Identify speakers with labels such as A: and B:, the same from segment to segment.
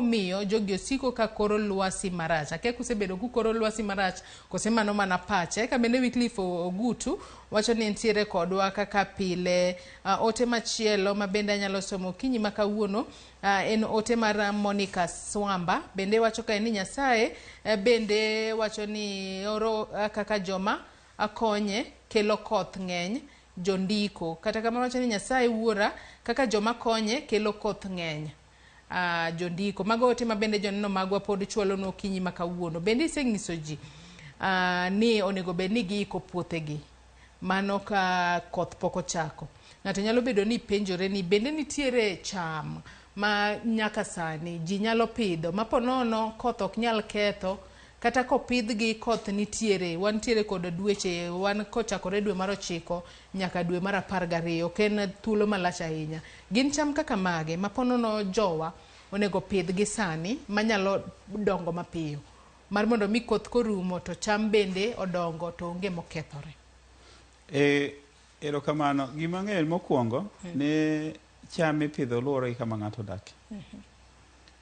A: emomiyo jogi osiko ka koro lwasi marach. Ake kusebedo ku koro lwasi marach kose mano mana pache. Ka bende Wycliffe Ogutu wacho ni entiere kodwa kaka pile. Ote machielo ma bende anyalo somo kinyi ma kawuono en ote mar Monica Swamba. Bende wacho ka ni Nyasaye bende wacho ni oro kaka joma akonye kelo koth ng'eny jondiko. Kata kamano wacho ni Nyasaye wuora kaka joma konye kelo koth ng'eny jondiko. Mago ote ma bende joneno magwa pod chwalo no kinyi ma kawuono. Bende iseng'iso ji ni onego bed ni giiko puothegi mano ka koth pok ochako. Ng'ato nyalo bedo ni penjore ni bende nitiere cham ma nyaka sani ji nyalo pidho ma ponono koth ok nyal ketho, kata kopidhgi koth nitiere. Wantiere kod dweche, wan kochakore dwe mar 9 nyaka dwe mar 12, ken thuolo malach ahinya. Gin cham kaka mage ma ponono jowa onego pidhgi sani manyalo dongo mapiyo mar mondo mi koth korumo to cham bende odongo to onge mokethore.
B: Erokamano. Gima ng'eyo mokwongo ne cham ipidho luwore kama ng'ato dak.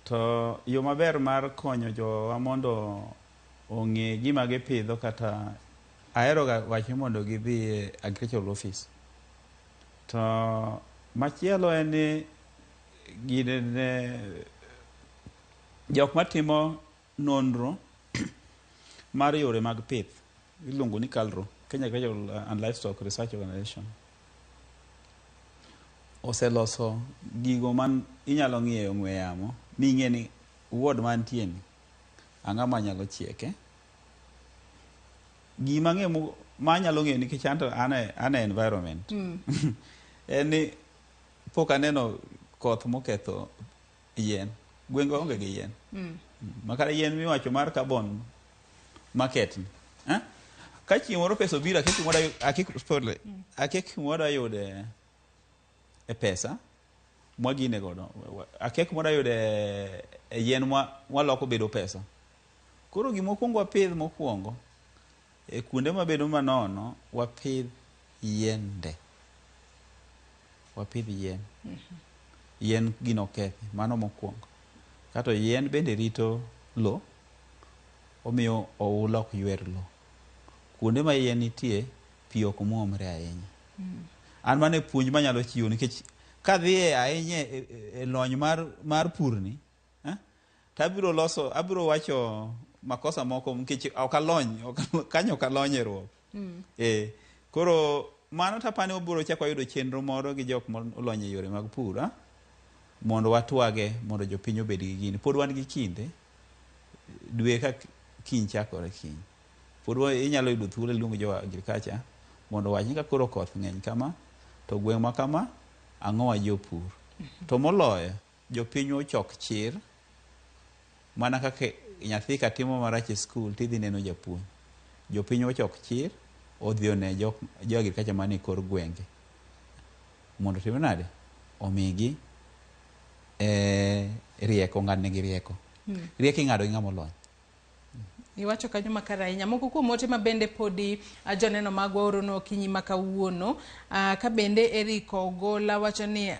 B: To yo maber mar konyo jowa mondo ong'e gima gipidho, kata ahero wacho mondo gidhi e agricultural office. To machielo en ni gine jok matimo nonro mar yore mag pith iluongo ni KALRO, Kenya Agricultural and Livestock Research Organization, oseloso gigo man inyalo ng'iyo ong'we yamo ming'e ni ward mantie ni ang'ama nyalo chieke. Gima ng'e manyalo ng'eyo nikech an e environment en ni pok aneno koth moketho yien. Gwenge onge gi yien. Makara yien miwacho mar carbon market ni. Ka chieng' moro pesa obiro akek moda yude e pesa mwagine godo. Akek moda yude e yien waloko bedo pesa. Koro gimokwongo wapidh mokwongo e kuonde mabedo manono wapidh yiende. Wapidh yien. Yien gino kethi, mano mokwongo. Kato yien bende rito lo, omiyo oula ok ywer lo. Kuonde ma yien nitie pi ok muomre ahinya. An mane puonj manyalo chiwo nikech kadhi ahinya e lony mar purni, to abiro wacho makosa moko nikech ok alony, kanyo ok alony e ruok. Koro mano tapani obiro chako yudo chenro moro gi jok molony e yore mag pur, mondo watwage mondo jopiny obed gi gini. Pod wan gi kinde dwe ka kiny chakore kiny. Pod inyalo yudo thuolo luongo jo agriculture mondo wach ka koro koth ng'eny kama to gweng' ma kama ang'o wa jopur. To moloyo jopiny ochok chir mana kaka nyathi ka timo marach e skul tidhi neno japuonj. Jopiny ochok chir odhi one jo agriculture mane kor gwenge mondo tim nade omigi rieko, ng'adnegi rieko. Rieko ing'ado gi ng'ama olony.
A: Iwacho kanyo makara ahinya. Moko kuom ote ma bende podi joneno magwa orono kinyi ma kawuono. Ka bende Eric Ogola wacho ni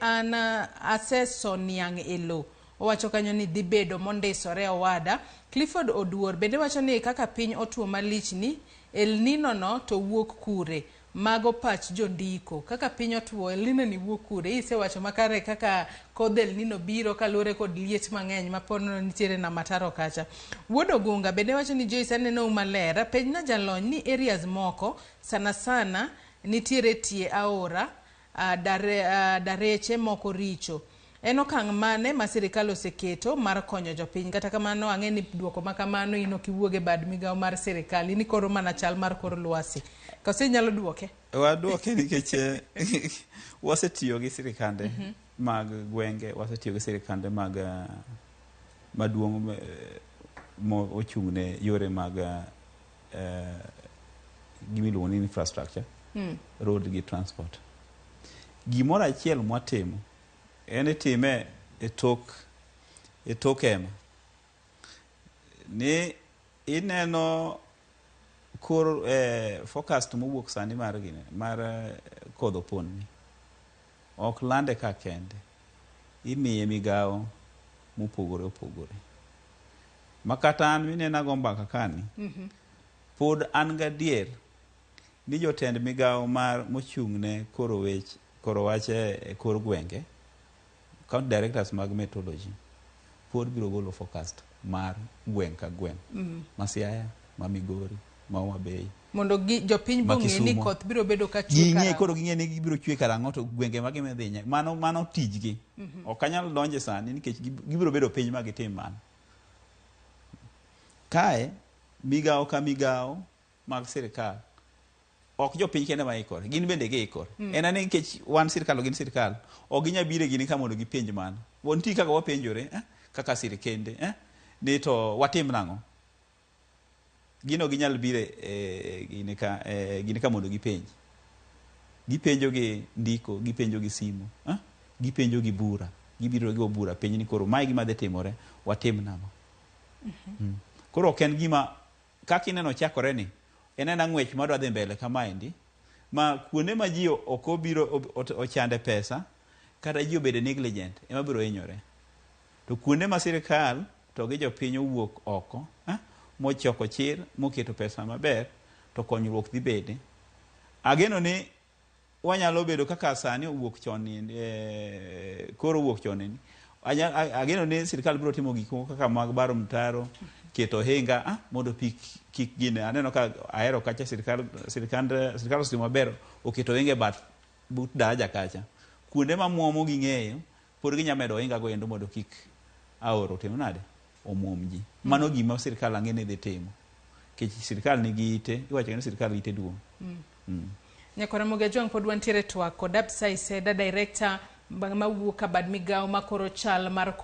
A: an aseso niang' e lo. Owacho kanyo ni dhi bedo mondisore owada. Clifford Oduor bende wacho ni kaka piny otuo malich ni El Nino no to wuok kure. Mago pach jondiko. Kaka piny otuo El Nino ni wuok kure. Ise wacho makare kaka kodh El Nino biro kalure kod liet mang'eny ma pono nitiere na mataro kacha. Wuod Ogunga bende wacho ni Joyce aneno malera. Pej na jalony ni areas moko sana nitiere tie aora dareche moko richo. En okang' mane ma sirikal oseketo mar konyo jopiny. Kata kamano ang'e ni duoko ma kamano ino kiwuoge bad migawo mar sirikal. Ini koro mana chal mar kor lwasi. Kose nyalo duoke?
B: Waduoke nikech wasetiyo gi sirikande mag gwenge, wasetiyo gi sirikande mag maduong' ochung'ne yore mag gimiluongo ni infrastructure, road gi transport. Gimoro achiel mwatimo en time e tok ema. Ni ineno kor forecast mowuok sani mar kodho pon ni ok lande ka kende. imiye migawo mopogore opogore. Makata an minena go mbaka kani, pod an gadier ni jotend migawo mar mochung'ne koro wache e kor gwenge, county directors mag methodology, pod biro golo forecast mar gweng' ka gweng'. Ma Siaya, ma Migori, ma Homa Bay.
A: Mondo jopiny bong'e ni koth biro bedo ka chwe
B: karang'o. Koro ging'e ni gibiro chwe karang'o to gwenge ma gimedhi. Mano tijgi. Ok anyal donje sani nikech gibiro bedo piny ma gitim mano. Kae, migawo ka migawo mag sirikal, ok jopiny kende ma ikore, gin bende giikore. En ane nikech wan sirikal gin sirikal, ok ginya bire gini ka mondo gipenj mano. Wonti kaka wapenjore, kaka sirikende, ni to watim nang'o. Gino ginyal bire gini ka mondo gipenj. Gipenjo gi ndiko, gipenjo gi simu, gipenjo gi bura, gibiro gi bura, penj ni koro mae gima dhi timore, watim nang'o. Koro ok en gima kaka ineno chakore ni, en ng'wech madwa dhi mbele kamaendi, ma kuonde ma ji ok obiro ochande pesa, kata ji obede negligent, ema biro hinyore. To kuonde ma sirikal to gi jopiny owuok oko, mochoko chir, moketo pesa maber, to konyruok dhi bede. Ageno ni wanyalo bedo kaka sani owuok chon ni, koro owuok chon ni. Ageno ni sirikal biro timo gik moko kaka mag baro mtaro, keto hinga, mondo kik gine. Aneno ka ahero kacha sirikal osimo maber, oketo hinga but daraja kacha. Kuonde ma muomo ging'eyo, pod ginya medo hinga go endo mondo kik aoro timo nade omuom ji. Mano gima sirikal ang'e dhi timo. Kech sirikal nigi ite, iwacho ni sirikal ite duong'.
A: Nyakore Ramogi Ajwang' pod wantiere twak kod Absae Sedah, director mawuok abad migawo makoro chal mar